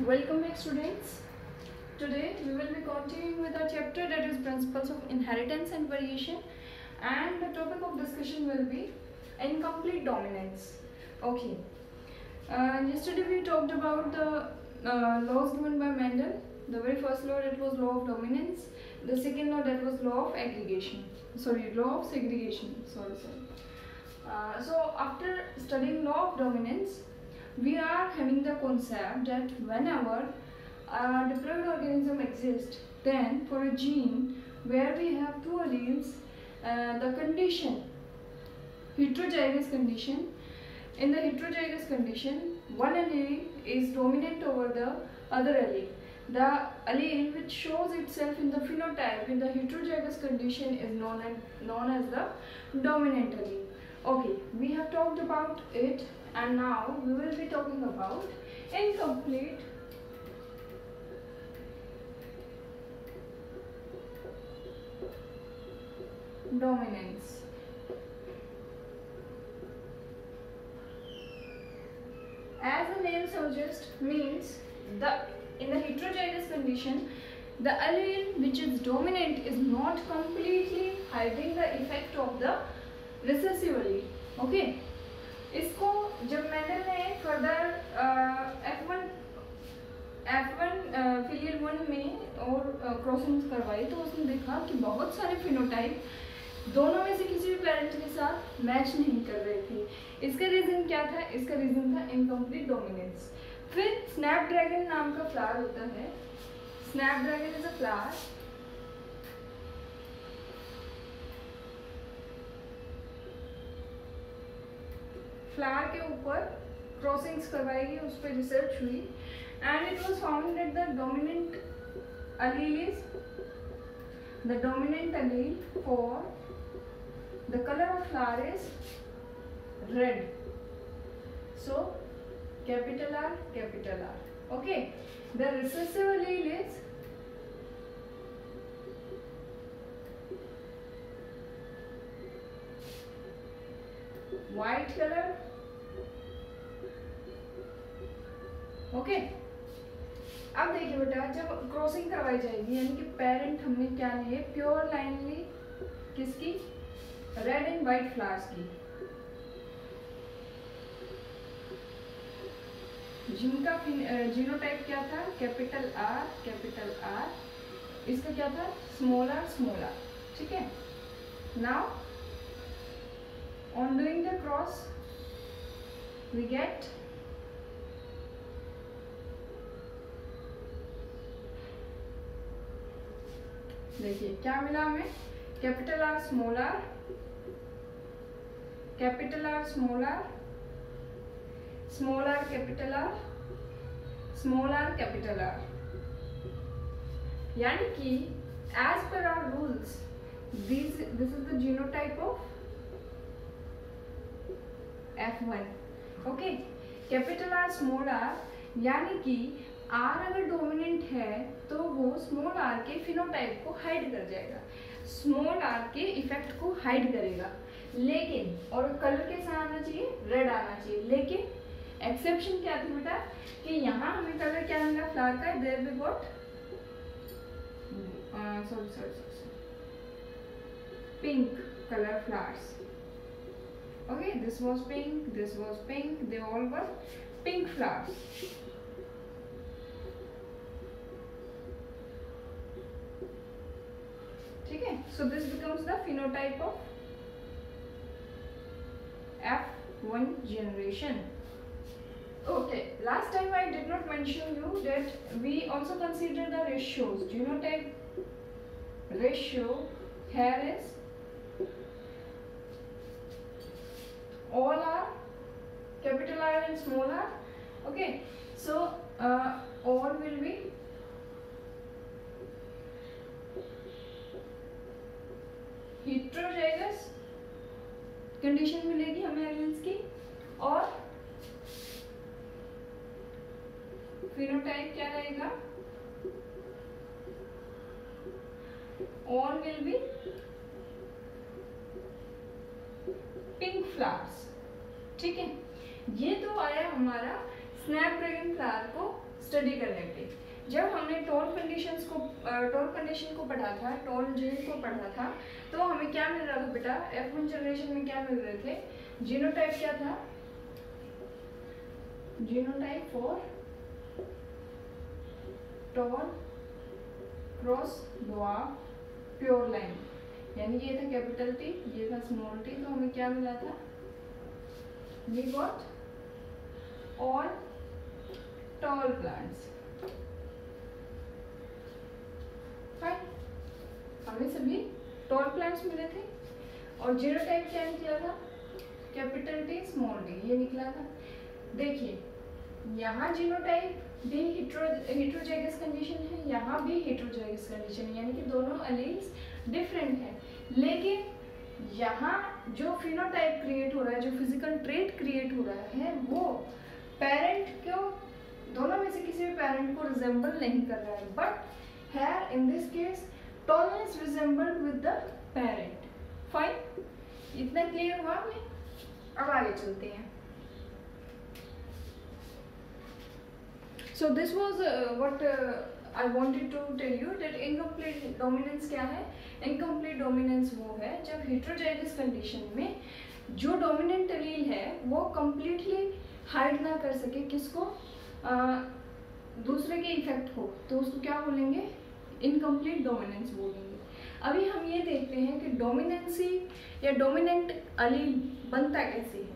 Welcome back, students. Today we will be continuing with our chapter, that is principles of inheritance and variation, and the topic of discussion will be incomplete dominance. Okay. Yesterday we talked about the laws given by Mendel. The very first law, that was law of dominance. The second law, that was law of aggregation. Law of segregation. So after studying law of dominance, we are having the concept that whenever a diploid organism exists, then for a gene where we have two alleles, the condition, heterozygous condition, in the heterozygous condition, one allele is dominant over the other allele. The allele which shows itself in the phenotype in the heterozygous condition is known as the dominant allele. Okay, we have talked about it, and now we will be talking about incomplete dominance. As the name suggests, means in the heterozygous condition, the allele which is dominant is not completely hiding the effect of the recessive allele. Okay, इसको जब Mendel ने further F1 filial 1 में और crossings करवाई, तो उसने देखा कि बहुत सारे फिनोटाइप दोनों में से किसी भी पेरेंट के साथ मैच नहीं कर रहे थे। इसका रीज़न क्या था? इसका रीज़न था इनकम्प्लीट डोमिनेंस। फिर स्नैपड्रैगन नाम का फ्लावर होता है। स्नैपड्रैगन इज अ फ्लावर के ऊपर क्रॉसिंग्स करवाई गई, उस पर रिसर्च हुई, and it was found that the dominant allele for the color of flower is red. So capital R. Okay, the recessive allele is white color. Okay, अब देखिए बेटा, जब क्रॉसिंग करवाई जाएगी, यानी कि पेरेंट हमने क्या लिए, प्योर लाइन ली, किसकी? रेड एंड व्हाइट फ्लावर्स की, जिनका जीनोटाइप क्या था? Capital R. इसका क्या था? Small R. ठीक है। Now on doing the cross we get देखिए क्या मिला हमें? Capital R small R, capital R small R, small R capital R, small R capital R. यानी कि as per our rules this is the genotype of F1। Okay, capital R small R, यानी कि R अगर dominant है तो वो small r के phenotype को हाइड कर जाएगा, स्मॉल r के इफेक्ट को हाइड करेगा, लेकिन और कलर कैसा आना चाहिए? रेड आना चाहिए। लेकिन एक्सेप्शन क्या थी बेटा, कि यहाँ हमें कलर क्या मिला फ्लावर का? There we got pink color flowers. Okay, this was pink, they all were pink flowers. ठीक है, so this becomes the phenotype of F1 generation. Okay, last time I did not mention you that we also consider the ratios. Genotype ratio here is all are capital R and small r. Okay, so all will be heterozygous condition मिलेगी हमें elements की, और phenotype क्या रहेगा? all will be pink flowers। ठीक है, ये तो आया हमारा स्नैपड्रैगन फ्लावर को स्टडी करने पे। जब हमने टॉल कंडीशन को पढ़ा था, टॉल जीन को पढ़ा था, तो हमें क्या मिल रहा था बेटा, F1 जनरेशन में क्या मिल रहे थे, जीनोटाइप क्या था, genotype for tall cross dwarf pure line, यानी ये था कैपिटल T, ये था स्मॉल t, तो हमें क्या मिला था, we got all tall plants. हमें सभी टॉल प्लांट्स मिले थे। और जीनोटाइप क्या निकला था, कैपिटल T स्मॉल t, ये निकला था। देखिए यहाँ जीनोटाइप भी हेटेरोजाइगस कंडीशन है, यहाँ भी हेटेरोजाइगस कंडीशन है, यानी कि दोनों एलील्स डिफरेंट हैं, लेकिन यहाँ जो फिनोटाइप क्रिएट हो रहा है, जो फिजिकल ट्रेट क्रिएट हो रहा है, वो पेरेंट को, दोनों में से किसी भी पेरेंट को रिजेंबल नहीं कर रहा है, बट है in this case tallness resembled with the parent. Fine, इतना क्लियर हुआ हमें। अब आगे चलते हैं। So this was what I wanted to tell you that incomplete dominance क्या है। incomplete dominance वो है जब heterozygous condition में जो dominant allele है वो completely hide ना कर सके किसको, दूसरे के इफेक्ट को, तो उसको क्या बोलेंगे, incomplete dominance बोलेंगे। अभी हम ये देखते हैं कि डोमिनेंसी या डोमिनेंट allele बनता कैसे है,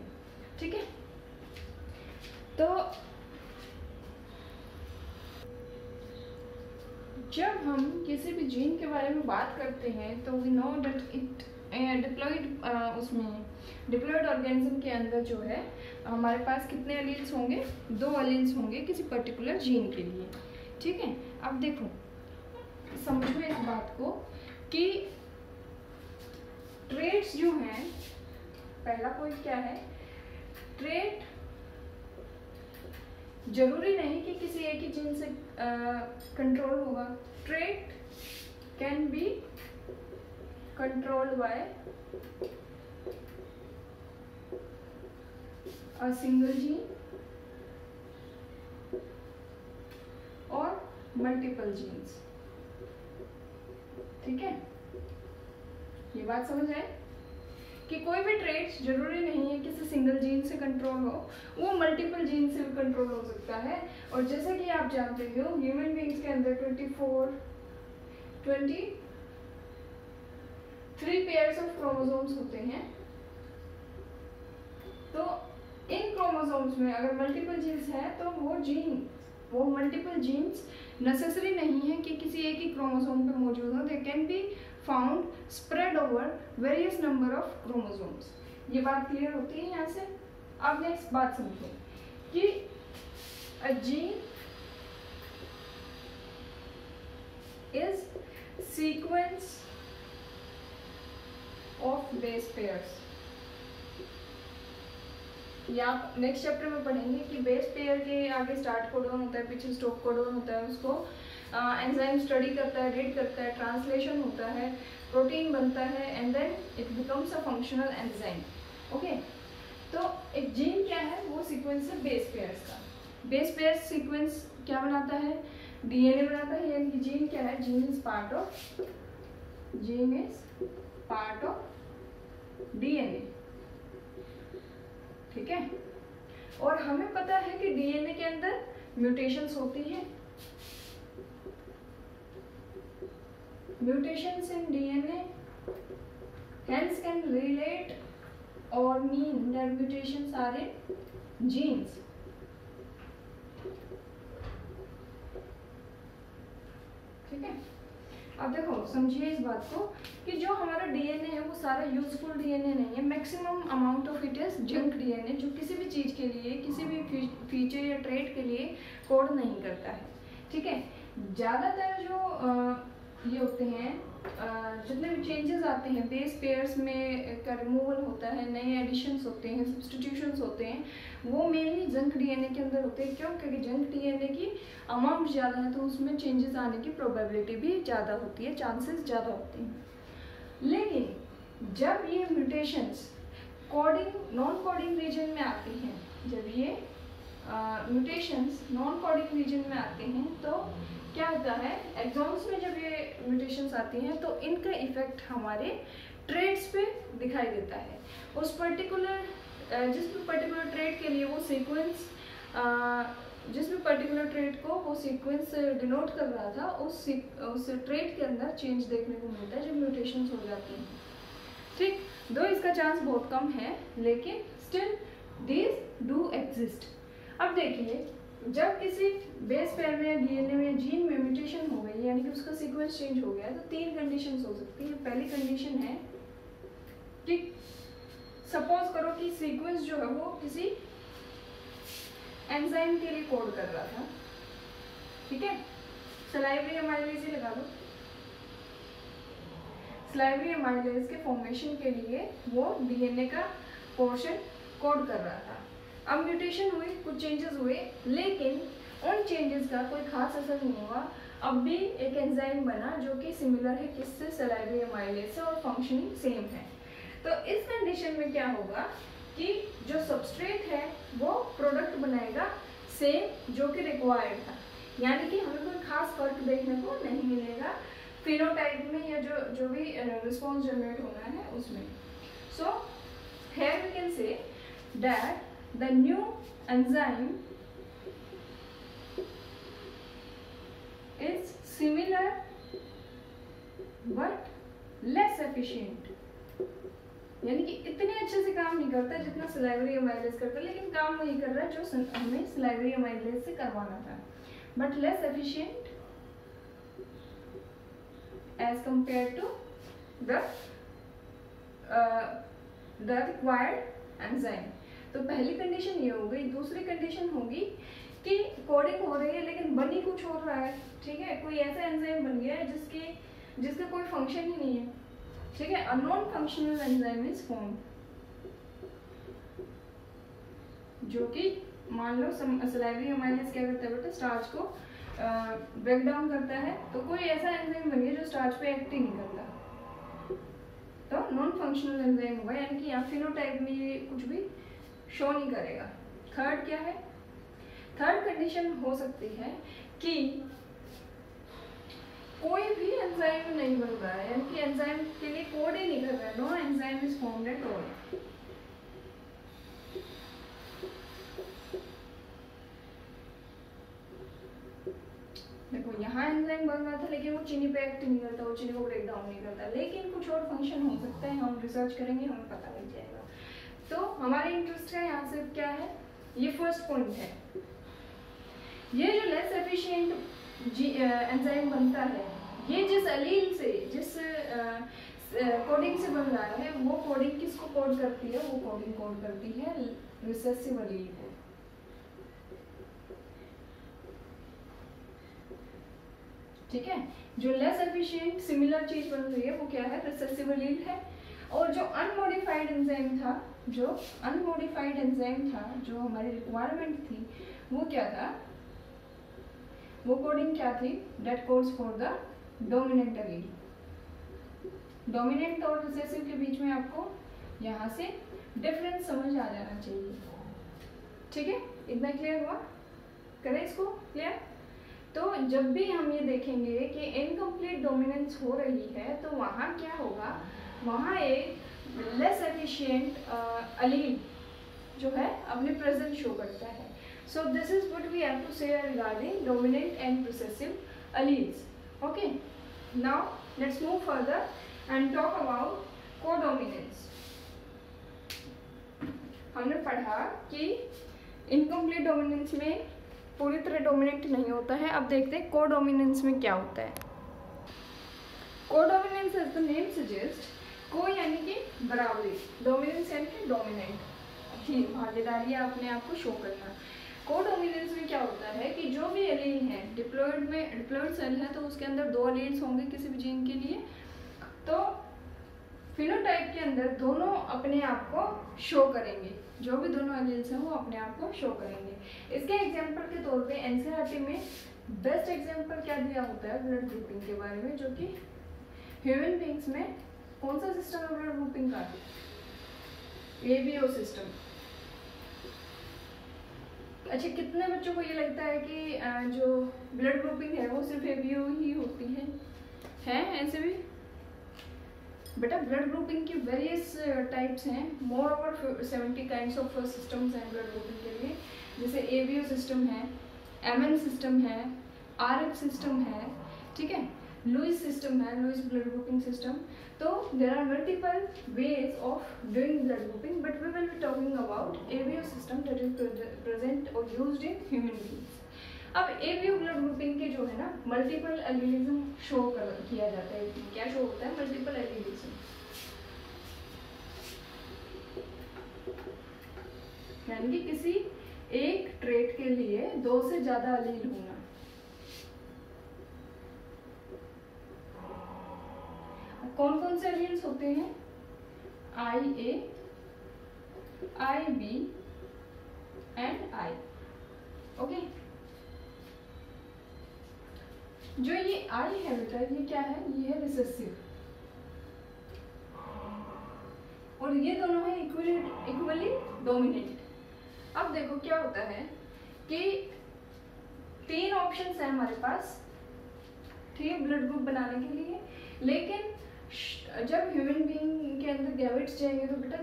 ठीक है। तो जब हम किसी भी जीन के बारे में बात करते हैं तो we know that it diploid, उसमें डिप्लॉयड ऑर्गेनिज्म के अंदर जो है हमारे पास कितने एलील्स होंगे, 2 एलील्स होंगे किसी पर्टिकुलर जीन के लिए, ठीक है। अब देखो समझो इस बात को कि ट्रेट्स जो हैं, पहला पॉइंट क्या है, ट्रेट जरूरी नहीं कि किसी एक ही जीन से कंट्रोल होगा। Trait can be controlled by a single gene और मल्टीपल जीन्स, ठीक है। ये बात समझ आए कि कोई भी ट्रेट्स जरूरी नहीं है किसी सिंगल जीन से कंट्रोल हो, वो मल्टीपल जीन से भी कंट्रोल हो सकता है। और जैसे कि आप जानते हो ह्यूमन बीइंग्स के अंदर 23 पेयर्स ऑफ क्रोमोसोम्स होते हैं। तो इन क्रोमोसोम्स में अगर मल्टीपल जीन्स है तो वो मल्टीपल जीन्स नेसेसरी नहीं है कि किसी एक ही क्रोमोसोम पे मौजूद हो, they can be found spread over various number of chromosomes. ये बात क्लियर होती है यहाँ से। अब नेक्स्ट बात समझो कि a gene is sequence of base pairs. या आप नेक्स्ट चैप्टर में पढ़ेंगे कि बेस पेयर के आगे स्टार्ट कोडॉन होता है, पीछे स्टॉप कोडॉन होता है, उसको एंजाइम स्टडी करता है, रीड करता है, ट्रांसलेशन होता है, प्रोटीन बनता है, and then it becomes a functional enzyme. Okay, तो एक जीन क्या है, वो सीक्वेंस है बेस पेयर्स का। बेस पेयर सीक्वेंस क्या बनाता है, डीएनए बनाता है। यानी कि जीन क्या है, gene is part of DNA, ठीक है। और हमें पता है कि डीएनए के अंदर म्यूटेशंस होती हैं। Mutations in DNA hence can relate or mean that mutations are in genes. ठीक है। अब देखो समझिए इस बात को कि जो हमारा डीएनए है वो सारा यूजफुल डीएनए नहीं है। Maximum amount of it is junk DNA, जो किसी भी चीज के लिए, किसी भी फीचर या ट्रेट के लिए कोड नहीं करता है, ठीक है। ज्यादातर जो ये होते हैं, जितने भी चेंजेस आते हैं बेस पेयर्स में का रिमूवल होता है, नए एडिशंस होते हैं, सब्स्टिट्यूशंस होते हैं, वो मेनली जंक डीएनए के अंदर होते हैं। क्यों? क्योंकि जंक डीएनए की अमाउंट ज़्यादा है तो उसमें चेंजेस आने की प्रोबेबिलिटी भी ज़्यादा होती है, चांसेस ज़्यादा होते हैं। लेकिन जब ये mutations coding non coding region में आती हैं, जब ये म्यूटेशंस नॉन कोडिंग रीजन में आते हैं तो क्या होता है, एक्सॉन्स में जब ये म्यूटेशंस आती हैं तो इनका इफेक्ट हमारे ट्रेड्स पे दिखाई देता है। उस पर्टिकुलर जिस भी पर्टिकुलर ट्रेड के लिए वो सीक्वेंस जिस भी पर्टिकुलर ट्रेड को वो सीक्वेंस डिनोट कर रहा था, उस ट्रेड के अंदर चेंज देखने को मिलता है जब म्यूटेशंस हो जाती हैं। ठीक, दो इसका चांस बहुत कम है लेकिन स्टिल दीज डू एग्जिस्ट। अब देखिए, जब किसी बेस पेयर में या डीएनए में जीन में म्यूटेशन हो गई यानी कि उसका सीक्वेंस चेंज हो गया तो तीन कंडीशंस हो सकती है। पहली कंडीशन है, ठीक, सपोज करो कि सीक्वेंस जो है वो किसी एंजाइम के लिए कोड कर रहा था, ठीक है, सलाइवरी अमाइलेज ही लगा दो। सलाइवरी अमाइलेज के फॉर्मेशन के लिए वो डीएनए का पोर्शन कोड कर रहा था। अब म्यूटेशन हुई, कुछ चेंजेस हुए, लेकिन उन चेंजेस का कोई खास असर नहीं हुआ। अब भी एक एंजाइम बना जो कि सिमिलर है किससे, सलाइवरी अमाइलेज से, और फंक्शनिंग सेम है। तो इस कंडीशन में क्या होगा कि जो सबस्ट्रेट है वो प्रोडक्ट बनाएगा सेम जो कि रिक्वायर्ड था, यानी कि हमें कोई खास फर्क देखने को नहीं मिलेगा फिनोटाइप में या जो भी रिस्पॉन्स जनरेट होना है उसमें। So here we can say that the new enzyme is similar but less efficient, यानी कि इतने अच्छे से काम नहीं करता जितना सलाइवरी अमाइलेज करता है, लेकिन काम वही कर रहा है जो हमें सलाइवरी अमाइलेज से करवाना था, but less efficient as compared to the required enzyme. तो पहली कंडीशन ये हो गई। दूसरी कंडीशन होगी कि कोडिंग हो रही है लेकिन बनी कुछ हो रहा है, ठीक है, कोई ऐसा एंजाइम बन गया है जिसका कोई फंक्शन ही नहीं है, ठीक है, a non functional enzyme is formed, जो कि मान लो सलाइवरी अमाइलेज क्या करता है बेटा, स्टार्च को ब्रेक डाउन करता है, तो कोई ऐसा एंजाइम बन गया जो स्टार्च पे एक्ट ही नहीं करता, तो नॉन फंक्शनल एंजाइम होगा, यानी कि यहाँ फिनोटाइप में ये कुछ भी शो नहीं करेगा। थर्ड क्या है, थर्ड कंडीशन हो सकती है कि कोई भी एंजाइम नहीं बन रहा है, यानी कि एंजाइम के लिए कोड ही नहीं कर रहा है, no enzyme is formed at all. देखो यहाँ एंजाइम बन रहा था लेकिन वो चीनी पे एक्ट नहीं करता, वो चीनी को ब्रेक डाउन नहीं करता, लेकिन कुछ और फंक्शन हो सकता है, हम रिसर्च करेंगे, हमें पता लग जाएगा। तो हमारे इंटरेस्ट है यहाँ से क्या है, ये फर्स्ट पॉइंट है, ये जो लेस एफिशिएंट एंजाइम बनता है ये जिस अलील से, जिस कोडिंग से बन रहा है, वो कोडिंग किसको कोड करती है, वो कोडिंग कोड करती है रिसेसिव अलील को। ठीक है, जो लेस एफिशिएंट सिमिलर चीज बन रही है वो क्या है, रिसेसिव एलील है। और जो अनमोडिफाइड एंजाइम था, जो अनमोडिफाइड एंजाइम था, जो हमारी रिक्वायरमेंट थी, वो क्या था, वो कोडिंग क्या थी, that codes for the dominant allele. Dominant और रिसेसिव के बीच में आपको यहाँ से डिफरेंस समझ आ जाना चाहिए। ठीक है, इतना क्लियर हुआ, करें इसको क्लियर। तो जब भी हम ये देखेंगे कि इनकम्प्लीट डोमिनेंस हो रही है तो वहाँ क्या होगा, वहाँ एक लेस एफिशिएंट अलील जो है अपने प्रेजेंस शो करता है। So this is what we have to say regarding dominant and recessive alleles. Okay, now let's move further and talk about codominance. हमने पढ़ा कि इनकम्प्लीट डोमिनेंस में पूरी तरह डोमिनेंट नहीं होता है। अब देखते हैं कोडोमिनेंस में क्या होता है। Codominance as the name suggest, co यानी कि बराबरी, डोमिनेंस यानी कि डोमिनेंट, ठीक, भागीदारी अपने आप को शो करना। कोडोमिनेंस में क्या होता है कि जो भी एलील है, डिप्लॉइड सेल है तो उसके अंदर दो एलील्स होंगे किसी भी जीन के लिए, तो फिनोटाइप के अंदर दोनों अपने आप को शो करेंगे, जो भी दोनों एलील्स हैं वो अपने आप को शो करेंगे। इसके एग्जांपल के तौर पे एनसीईआरटी में बेस्ट एग्जांपल क्या दिया होता है ब्लड ग्रुपिंग के बारे में, जो कि ह्यूमन बींग्स में कौन सा सिस्टम है ब्लड ग्रुपिंग का, एबीओ सिस्टम। अच्छा, कितने बच्चों को ये लगता है कि जो ब्लड ग्रुपिंग है वो सिर्फ एबीओ ही होती है ऐसे भी? बेटा ब्लड ग्रुपिंग की वेरियस टाइप्स हैं, more over 70 kinds of systems हैं ब्लड ग्रुपिंग के लिए। जैसे एबीओ सिस्टम है, एमएन सिस्टम है, आरएच सिस्टम है, ठीक है, लुइस सिस्टम है, लुइस ब्लड ग्रुपिंग सिस्टम। तो there are multiple ways of doing blood grouping, but we will be talking about ABO system that is present और used in human beings. अब ABO blood grouping के जो है ना multiple allelism show किया जाता है। क्या शो होता है? मल्टीपल एलिलिज्म, यानी कि किसी एक ट्रेट के लिए 2 से ज्यादा एलील होना। कौन कौन से एलील्स होते हैं? आई A, I B and I. Okay, जो ये आई है बेटा, ये क्या है? ये है रिसेसिव, और ये दोनों है इक्वली डोमिनेंट। अब देखो क्या होता है कि 3 ऑप्शंस हैं हमारे पास, ठीक है, ब्लड ग्रुप बनाने के लिए। लेकिन जब ह्यूमन बीइंग के अंदर गैमेट्स जाएंगे तो बेटा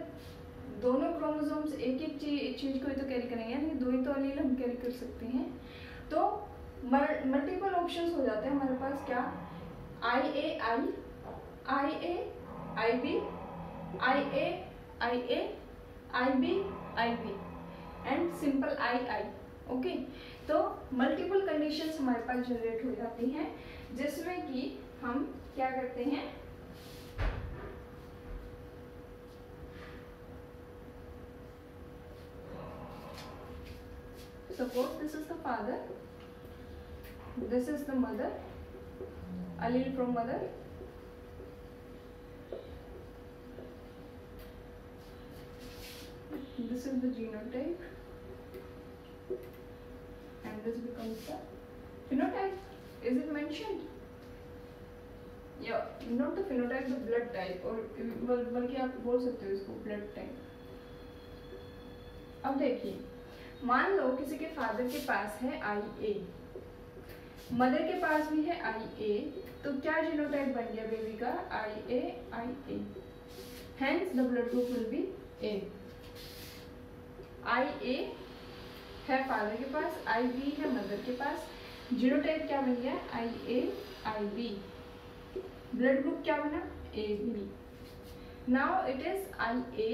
दोनों क्रोमोसोम्स एक चीज को ही तो कैरी करेंगे, यानी 2 ही तो एलील हम कैरी कर सकते हैं। तो मल्टीपल ऑप्शंस हो जाते हैं हमारे पास। क्या? I A I, I A I B, I A I A, I B I B and simple I I. Okay, तो मल्टीपल कंडीशंस हमारे पास जनरेट हो जाती हैं, जिसमें कि हम क्या करते हैं, suppose this is the father, this is the mother, allele from mother, this is the genotype, and this becomes the phenotype. Is it mentioned? Yeah, not the phenotype, the blood type, और बल्कि आप बोल सकते हो इसको blood type। अब देखिए, मान लो किसी के फादर के पास है आई ए, मदर के पास भी है आई ए, तो क्या जीनोटाइप बन गया बेबी का? I A I A, hence the blood group will be A. I A है फादर के पास, आई बी है मदर के पास, जीनोटाइप क्या बन गया? I A I B. Blood group क्या बना? A B. Now it is I A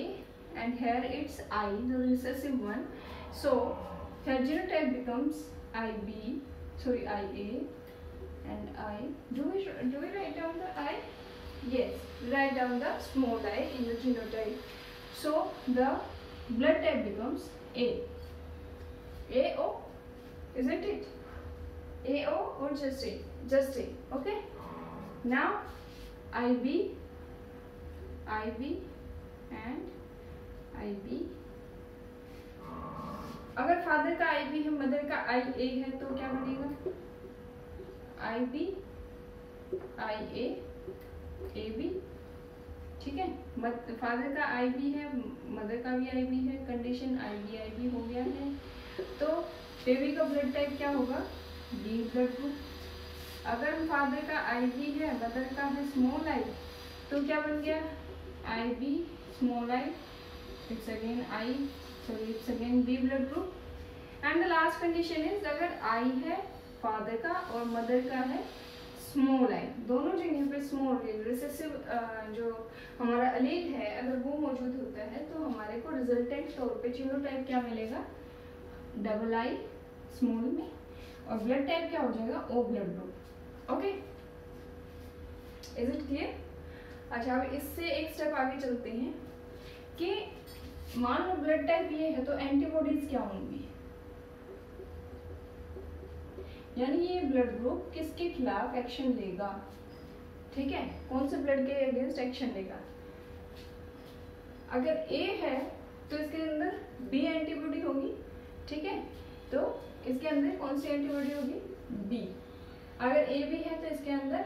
and here it's I, the recessive one. So here genotype becomes IB, sorry IA and I. Do we write down the I? Yes, write down the small I in the genotype. So the blood type becomes A. AO, isn't it? AO or just A? Just A. Okay. Now IB, IB and IB। अगर father का IB है, mother का IA है, तो क्या बनेगा? IB IA AB, ठीक है। फादर का IB है, मदर का भी IB है, कंडीशन IB IB हो गया है। तो बेबी का ब्लड टाइप क्या होगा? B blood group. अगर फादर का IB है, मदर का है स्मॉल I, तो क्या बन गया? IB small I, it's again B blood group। and the last condition is अगर I है फादर का और मदर का है स्मॉल I, दोनों जगह पे स्मॉल रिसेसिव जो हमारा एलील है अगर वो मौजूद होता है तो हमारे को रिजल्टेंट तौर पे जीनोटाइप क्या मिलेगा? डबल I स्मॉल में, और ब्लड टाइप क्या हो जाएगा? O blood group. Okay, is it clear? अच्छा, अब इससे एक स्टेप आगे चलते हैं कि मान लो ब्लड टाइप ये है, तो एंटीबॉडीज क्या होंगी? यानी ये ब्लड ग्रुप किसके खिलाफ एक्शन लेगा? ठीक है, कौन से ब्लड के अगेंस्ट एक्शन लेगा? अगर ए है तो इसके अंदर बी एंटीबॉडी होगी, ठीक है, तो इसके अंदर कौन सी एंटीबॉडी होगी? बी। अगर ए बी है तो इसके अंदर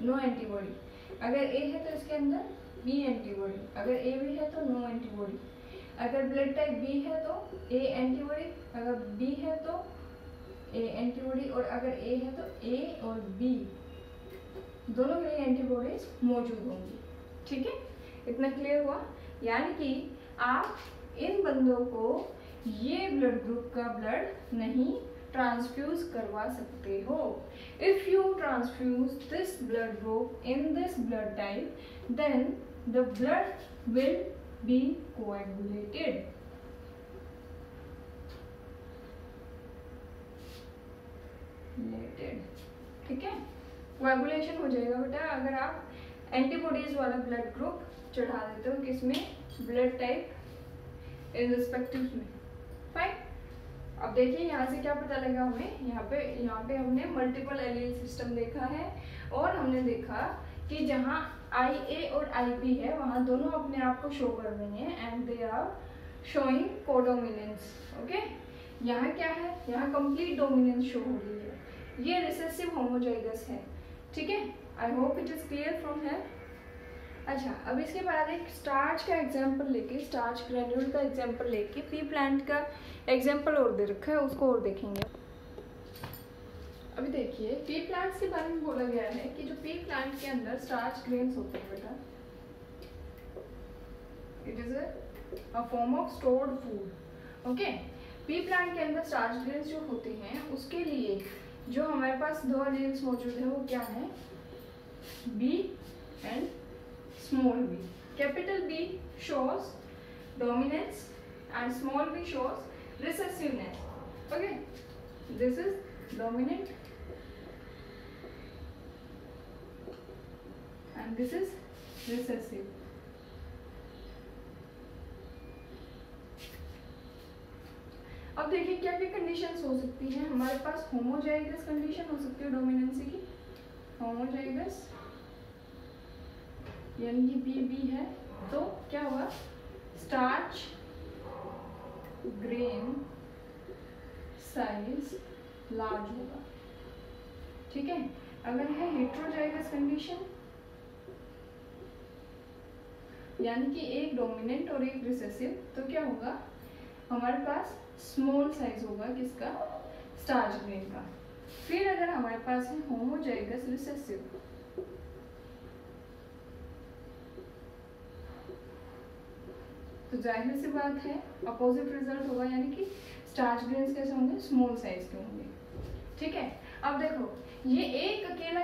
नो एंटीबॉडी। अगर ए है तो इसके अंदर बी एंटीबॉडी। अगर ए बी है तो नो एंटीबॉडी। अगर ब्लड टाइप बी है तो ए एंटीबॉडी, अगर बी है तो ए एंटीबॉडी, और अगर ए है तो ए और बी दोनों के लिए एंटीबॉडीज मौजूद होंगी। ठीक है, इतना क्लियर हुआ। यानी कि आप इन बंदों को ये ब्लड ग्रुप का ब्लड नहीं ट्रांसफ्यूज करवा सकते हो। If you transfuse this blood group in this blood type, then the blood will be coagulated. ठीक है, कोएगुलेशन हो जाएगा बेटा अगर आप एंटीबॉडीज वाला ब्लड ग्रुप चढ़ा देते हो किसमें, ब्लड टाइप इन रिस्पेक्टिव में। फाइन, अब देखिए यहाँ से क्या पता लगा हमें, यहाँ पे हमने मल्टीपल एलील सिस्टम देखा है और हमने देखा कि जहाँ IA और IP है वहाँ दोनों अपने आप को शो कर रहे हैं and they are showing codominance. Okay, यहाँ क्या है, यहाँ कंप्लीट डोमिनेंस शो हो रही है, ये रिसेसिव होमोजाइगस है। ठीक है, I hope it is clear from here. अच्छा, अब इसके बाद एक स्टार्च का एग्जांपल लेके, स्टार्च ग्रेन्यूल का एग्जांपल लेके पी प्लांट का एग्जांपल और दे रखा है, उसको और देखेंगे। अभी देखिए पी प्लांट्स के बारे में बोला गया है कि जो पी प्लांट के अंदर स्टार्च ग्रेन्स होते हैं बेटा, it is a form of stored food. Okay, P plant के अंदर स्टार्च ग्रेन्स जो होते हैं उसके लिए जो हमारे पास दो एलील्स मौजूद है वो क्या है, B and small b. Capital B shows dominance and small b shows recessiveness. Okay, this is dominant and this is recessive. अब देखिए क्या क्या कंडीशंस हो सकती हैं हमारे पास। होमोजाइगस कंडीशन हो सकती है डोमिनेंसी की, होमोजाइगस यानी कि बी है तो क्या होगा, स्टार्च ग्रेन साइज लार्ज होगा। ठीक है, अगर है हेट्रोजाइगस कंडीशन यानी कि एक डोमिनेंट और एक रिसेसिव, तो क्या होगा, हमारे पास स्मॉल साइज होगा किसका, स्टार्च ग्रेन का। फिर अगर हमारे पास है होमोजाइगस रिसेसिव, तो जाहिर सी बात है अपोजिट रिजल्ट होगा, यानी कि स्टार्च ग्रेन्स कैसे होंगे, स्मॉल साइज के होंगे। ठीक है, अब देखो ये एक अकेला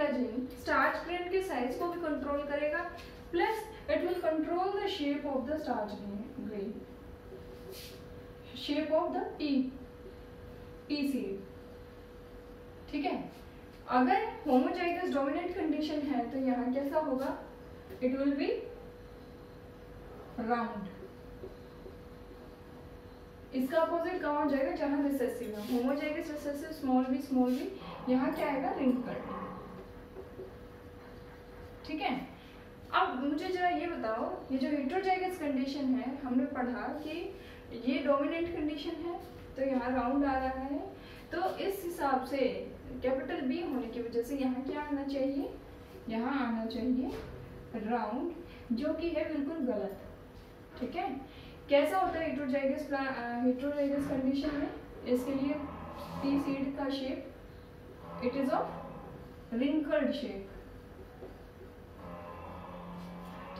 जीन स्टार्च ग्रेन के साइज को भी कंट्रोल करेगा, plus it will control the shape of the starch grain, shape of the P seed. ठीक है, अगर होमोजाइगस डोमिनेंट कंडीशन है तो यहाँ कैसा होगा, इट विल बी राउंड। इसका अपोजिट कहाँ हो जाएगा, जहां रिसेसिव है, होमोजाइगस रिसेसिव स्मॉल बी, यहाँ क्या आएगा, रिंकल्ड। ठीक है, अब मुझे जरा ये बताओ, ये जो हेट्रोजाइगस कंडीशन है हमने पढ़ा कि ये डोमिनेंट कंडीशन है तो यहाँ राउंड आ रहा है, तो इस हिसाब से कैपिटल बी होने की वजह से यहाँ क्या आना चाहिए, यहाँ आना चाहिए राउंड, जो कि है बिल्कुल गलत। ठीक है, कैसा होता है हेट्रोजाइगस कंडीशन में, इसके लिए पी सीड का shape it is of wrinkled shape.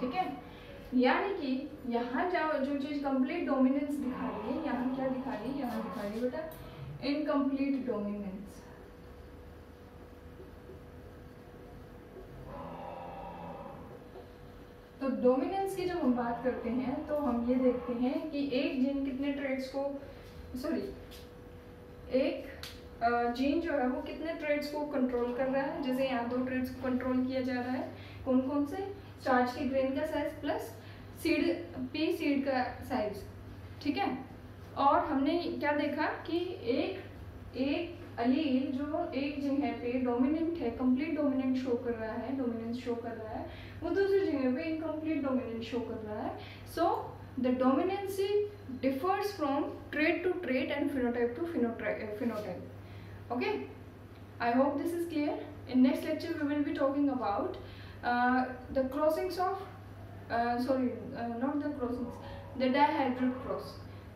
ठीक है, यानी कि यहाँ जो चीज कंप्लीट डोमिनेंस दिखा रही है, यहाँ क्या दिखा रही है, यहाँ दिखा रही है बेटा इनकम्प्लीट डोमिनेंस। तो डोमिनेंस की जब हम बात करते हैं तो हम ये देखते हैं कि एक जीन कितने ट्रेड्स को, एक जीन जो है वो कितने ट्रेड्स को कंट्रोल कर रहा है। जैसे यहाँ 2 ट्रेड्स को कंट्रोल किया जा रहा है, कौन कौन से, स्टार्च के ग्रेन का साइज प्लस पी सीड का साइज। ठीक है, और हमने क्या देखा कि एक अलील जो एक जगह पे डोमिनेंट है, कंप्लीट डोमिनेंट शो कर रहा है, डोमिनेंस शो कर रहा है, वो दूसरी जगह पे इनकम्प्लीट डोमिनेंस शो कर रहा है। So the dominancy differs from trait to trait and phenotype to phenotype. Okay, I hope this is clear. In next lecture we will be talking about the crossings of not the crossings, the dihedral cross.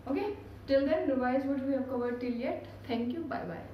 Okay, till then revise what we have covered till yet. Thank you, bye bye.